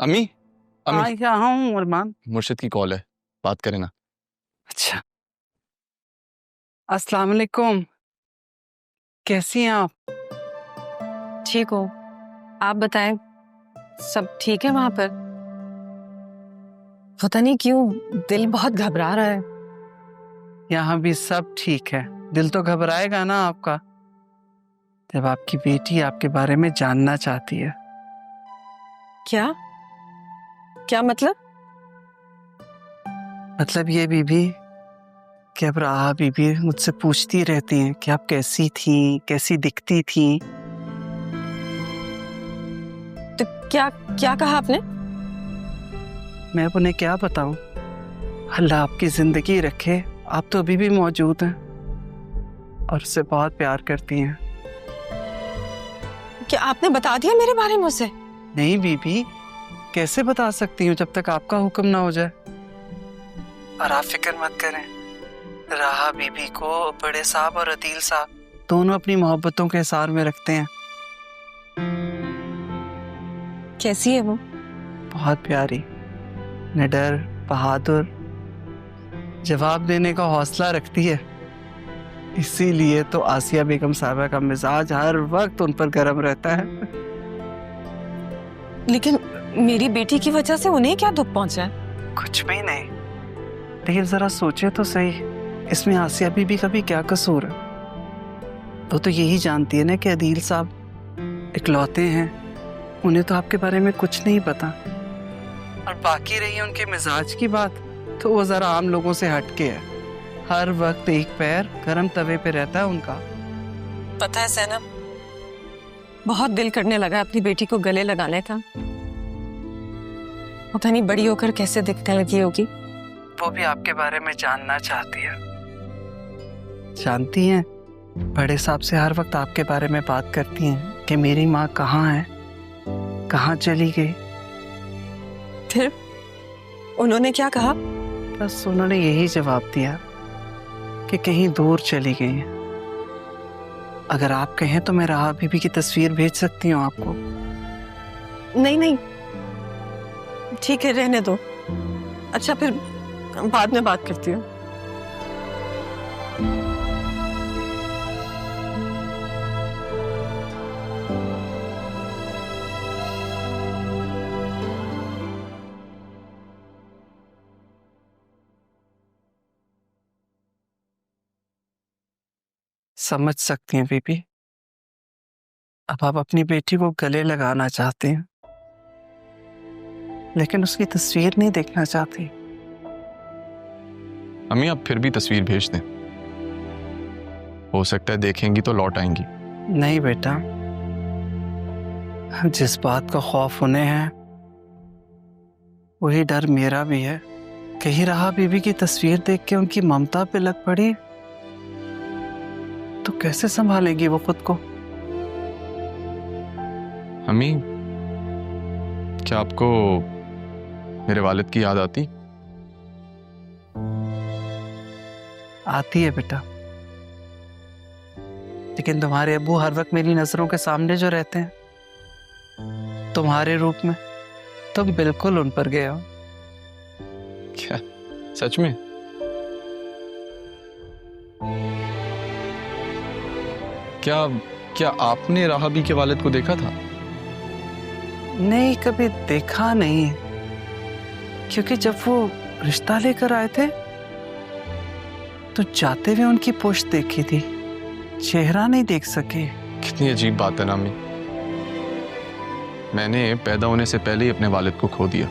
अम्मी अम्मी यहाँ हूँ अरमान। मुर्शिद की कॉल है, बात करें ना। अच्छा, अस्सलाम वालेकुम। कैसी हैं आप? ठीक हो? आप बताएं, सब ठीक है वहां पर? पता नहीं क्यों दिल बहुत घबरा रहा है। यहाँ भी सब ठीक है। दिल तो घबराएगा ना आपका, जब आपकी बेटी आपके बारे में जानना चाहती है। क्या क्या मतलब? मतलब ये बीबी कि अब राहा बीबी मुझसे पूछती रहती हैं कि आप कैसी थी, कैसी दिखती थी। तो क्या क्या कहा आपने? मैं अब उन्हें क्या बताऊं। अल्लाह आपकी जिंदगी रखे, आप तो अभी भी मौजूद हैं और उससे बहुत प्यार करती हैं। क्या आपने बता दिया मेरे बारे में उसे? नहीं बीबी, कैसे बता सकती हूँ जब तक आपका हुक्म ना हो जाए। और आप फिक्र मत करें, राहा बीबी को बड़े साहब और अदील साहब दोनों अपनी मोहब्बतों के हिसार में रखते हैं। कैसी है वो? बहुत प्यारी, निडर, बहादुर, जवाब देने का हौसला रखती है। इसीलिए तो आसिया बेगम साहबा का मिजाज हर वक्त उन पर गर्म रहता है। लेकिन मेरी बेटी की वजह से उन्हें क्या दुख पहुंचा है? कुछ भी नहीं, लेकिन जरा सोचे तो सही, इसमें आसिया बीबी का भी क्या कसूर है। वो तो यही जानती है ना कि अदील साहब इकलौते हैं, उन्हें तो आपके बारे में कुछ नहीं पता। और बाकी रही उनके मिजाज की बात, तो वो जरा आम लोगों से हटके है। हर वक्त एक पैर गरम तवे पे रहता है उनका। पता है सैनब, बहुत दिल करने लगा अपनी बेटी को गले लगाने का। पता नहीं बड़ी होकर कैसे दिखने लगी होगी। वो भी आपके बारे में जानना चाहती है। जानती हैं, बड़े साहब से हर वक्त आपके बारे में बात करती हैं कि मेरी माँ कहाँ है, कहाँ चली गई। फिर उन्होंने क्या कहा? बस उन्होंने यही जवाब दिया कि कहीं दूर चली गई हैं। अगर आप कहें तो मैं राहा बीबी की तस्वीर भेज सकती हूँ आपको। नहीं नहीं, ठीक है, रहने दो। अच्छा, फिर बाद में बात करती हूँ। समझ सकती हैं बीबी, अब आप अपनी बेटी को गले लगाना चाहते हैं, लेकिन उसकी तस्वीर नहीं देखना चाहती। अम्मी आप फिर भी तस्वीर भेज दें, हो सकता है देखेंगी तो लौट आएंगी। नहीं बेटा, जिस बात का खौफ उन्हें है वही डर मेरा भी है। कहीं राहा बीबी की तस्वीर देख के उनकी ममता पे लग पड़ी तो कैसे संभालेगी वो खुद को। अम्मी क्या आपको मेरे वालिद की याद आती? आती है बेटा, लेकिन तुम्हारे अब्बू हर वक्त मेरी नजरों के सामने जो रहते हैं तुम्हारे रूप में, तुम बिल्कुल उन पर गए हो। क्या सच में? क्या क्या आपने राहा बी के वालिद को देखा था? नहीं, कभी देखा नहीं, क्योंकि जब वो रिश्ता लेकर आए थे तो जाते हुए उनकी पुश्त देखी थी, चेहरा नहीं देख सके। कितनी अजीब बात है ना अम्मी, मैंने पैदा होने से पहले ही अपने वालिद को खो दिया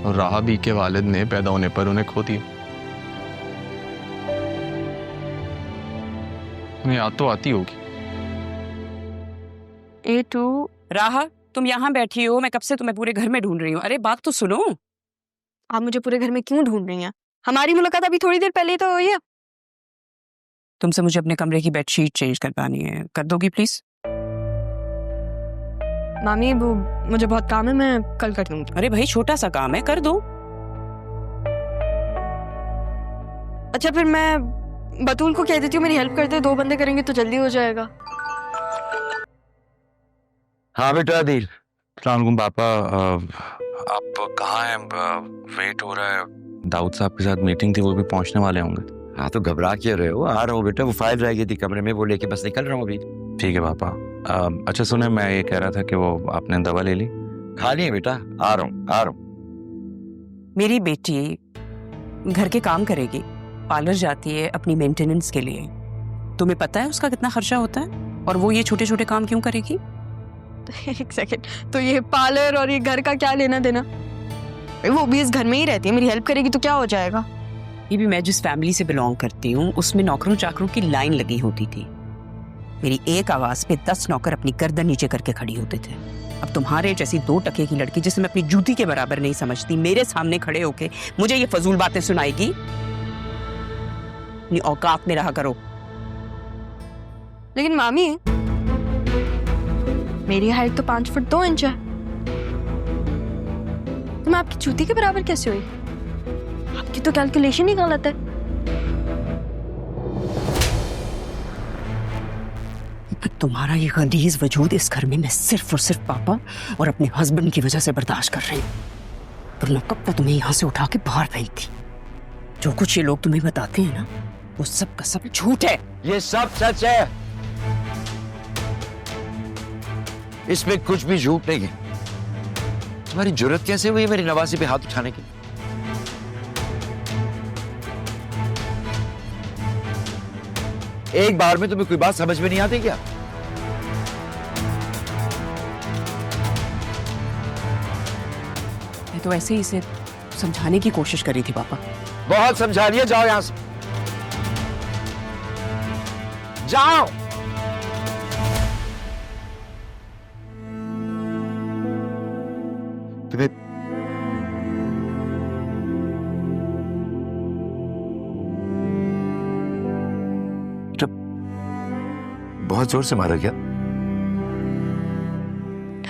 और राहा बी के वालिद ने पैदा होने पर उन्हें खो दिया। उन्हें याद तो आती होगी। A2 राहा, तुम यहाँ बैठी हो, मैं कब से तुम्हें पूरे घर में ढूंढ रही हूँ। अरे बात तो सुनो। आप मुझे पूरे घर में क्यों ढूंढ रही हैं? हमारी मुलाकात अभी थोड़ी देर पहले ही तो हुई है। तुमसे मुझे अपने कमरे की बेडशीट चेंज करवानी है, कर दोगी प्लीज? मामी, वो मुझे बहुत काम है, मैं कल कर दूंगी। अरे भाई छोटा सा काम है, कर दो। अच्छा, फिर मैं बतूल को कह देती हूँ मेरी हेल्प कर दे, 2 बंदे करेंगे तो जल्दी हो जाएगा। हाँ बेटा अदील, सलाम पापा। आप कहाँ हैं? वेट हो रहा है। दाऊद साहब के साथ मीटिंग थी, वो भी पहुंचने वाले होंगे। हाँ तो घबरा क्यों रहे हो? आ रहा हूँ बेटा, वो फाइल रह गई थी कमरे में, वो लेके बस निकल रहा हूँ अभी। ठीक है पापा। अच्छा सुने, मैं ये कह रहा था कि वो आपने दवा ले ली? खा लिए बेटा, आ रहा हूँ। मेरी बेटी घर के काम करेगी, पार्लर जाती है अपनी मेंटेनेंस के लिए। तुम्हें पता है उसका कितना खर्चा होता है? और वो ये छोटे छोटे काम क्यों करेगी? एक सेकंड, तो ये पार्लर और ये घर का क्या लेना देना? वो भी इस घर में ही रहती है, मेरी हेल्प करेगी तो क्या हो जाएगा? ये भी मैं जिस फैमिली से बिलोंग करती हूँ उसमें नौकरों चाकरों की लाइन लगी होती थी। मेरी एक आवाज पे 10 नौकर अपनी गर्दन नीचे करके खड़ी होते थे। अब तुम्हारे जैसी 2 टके की लड़की जिसे मैं अपनी जूती के बराबर नहीं समझती मेरे सामने खड़े होके मुझे ये फजूल बातें सुनाएगी? अपनी औकात में रहा करो। लेकिन मामी, मेरी हाइट तो 5 फुट 2 इंच है, तो मैं आपकी जूती के बराबर कैसे हुई? आपकी तो कैलकुलेशन ही गलत है। तुम्हारा ये गलीज वजूद इस घर में मैं सिर्फ और सिर्फ पापा और अपने हस्बैंड की वजह से बर्दाश्त कर रही हूँ। वरना कब तक तुम्हें यहाँ से उठा के बाहर फेंकती। जो कुछ ये लोग तुम्हें बताते हैं ना, वो सब का सब झूठ है। ये सब सच है, इसमें कुछ भी झूठ नहीं है। तुम्हारी जरूरत कैसे हुई मेरी नवासी पे हाथ उठाने की? एक बार में तुम्हें कोई बात समझ में नहीं आती क्या? मैं तो ऐसे ही इसे समझाने की कोशिश करी थी पापा। बहुत समझा लिया, जाओ यहां से, जाओ। तुम्हें बहुत जोर से मारा क्या?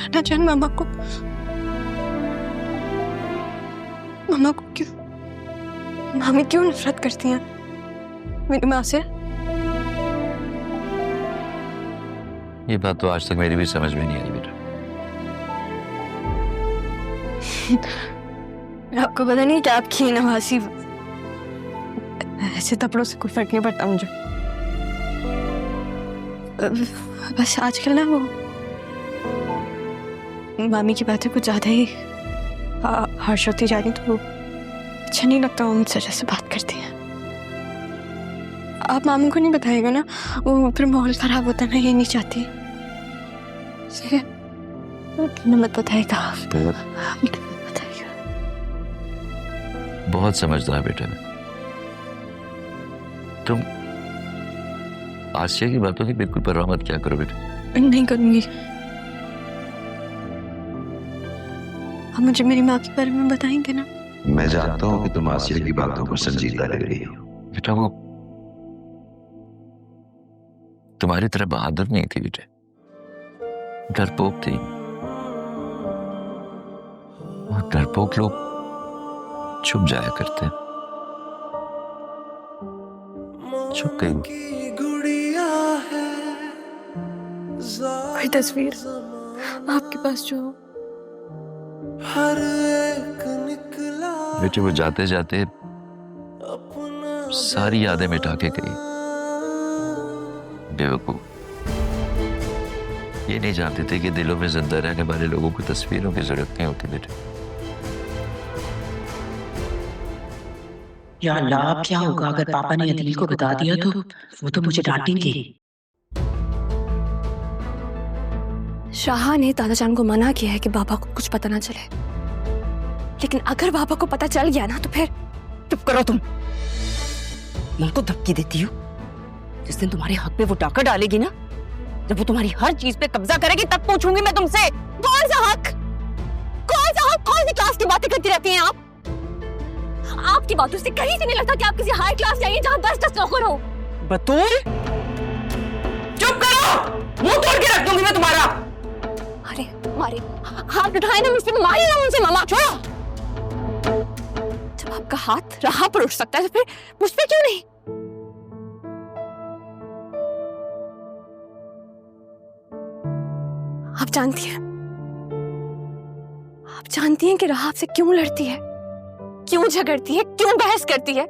ना जान मामा को क्यों, मामी क्यों नफरत करती हैं मेरी माँ से? ये बात तो आज तक मेरी भी समझ में नहीं आई बेटा। आपको पता नहीं कि आपकी नवासी, ऐसे थप्पड़ों से कोई फर्क नहीं पड़ता मुझे। बस आजकल ना वो मामी की बातें कुछ ज्यादा ही हर्ष होती जा रही, तो वो अच्छा नहीं लगता वो मुझसे जैसे बात करती हैं। आप मामू को नहीं बताएगा ना, वो फिर माहौल खराब होता है, मैं ये नहीं चाहती। मत बताएगा। बहुत समझदार बेटा है तुम। आसिया की बातों की बिल्कुल परवाह मत क्या करो बेटा। नहीं करूंगी। आप मुझे मेरी माँ के बारे में बताएंगे ना? मैं जानता हूँ कि तुम आसिया की बातों पर संजीदा लग रही हो। बेटा वो तुम्हारी तरह बहादुर नहीं थी बेटे, डरपोक थी। और डरपोक लोग छुप जाया करते हैं। छुप गई। कोई तस्वीर आपके पास जो बेटे वो जाते जाते सारी यादें मिटा के गई। बेवकूफ, ये नहीं जानते थे कि दिलों में जिंदा रहने वाले लोगों को तस्वीरों की जरूरत नहीं होती बेटे। या अल्लाह, अब क्या होगा अगर पापा ने अदील को बता दिया तो वो तो मुझे डांटेंगे। शाह ने दादाजान को मना किया है कि बाबा को कुछ पता ना चले, लेकिन अगर बाबा को पता चल गया ना तो फिर। चुप करो तुम। मैं उनको धमकी देती हूँ। जिस दिन तुम्हारे हक पे वो डाका डालेगी ना, जब वो तुम्हारी हर चीज पे कब्जा करेगी, तब पूछूंगी मैं तुमसे। कौन सा हक? कौन सा हक? कौन सी क्लास की बातें करती रहती हैं आप? आपकी बातों से कहीं से नहीं लगता कि आप किसी हाई क्लास जाइए जहां 10 नौकर हो। बतूल, चुप करो, मुंह तोड़ के रख दूंगी मैं तुम्हारा। अरे मारे, हाथ उठाए ना मुझसे, मारिए ना मुझसे। मामा छोड़ो। जब आपका हाथ राह पर उठ सकता है तो फिर मुझ पे क्यों नहीं? आप जानती हैं आप जानती हैं कि राह आपसे क्यों लड़ती है, क्यों झगड़ती है, क्यों बहस करती है?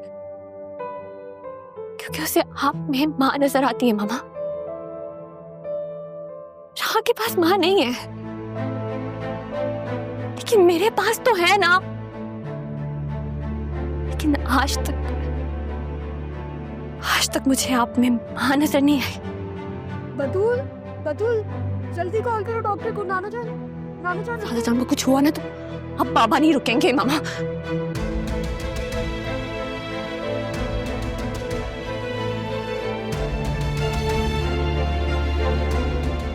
क्योंकि उसे आप में माँ नजर आती है मामा। राह के पास माँ नहीं है, लेकिन मेरे पास तो है ना। लेकिन आज तक मुझे आप में माँ नजर नहीं आई। बतूल, बतूल, जल्दी कॉल करो डॉक्टर को। नाना जान दादा जान को कुछ हुआ ना तो अब बाबा नहीं रुकेंगे मामा।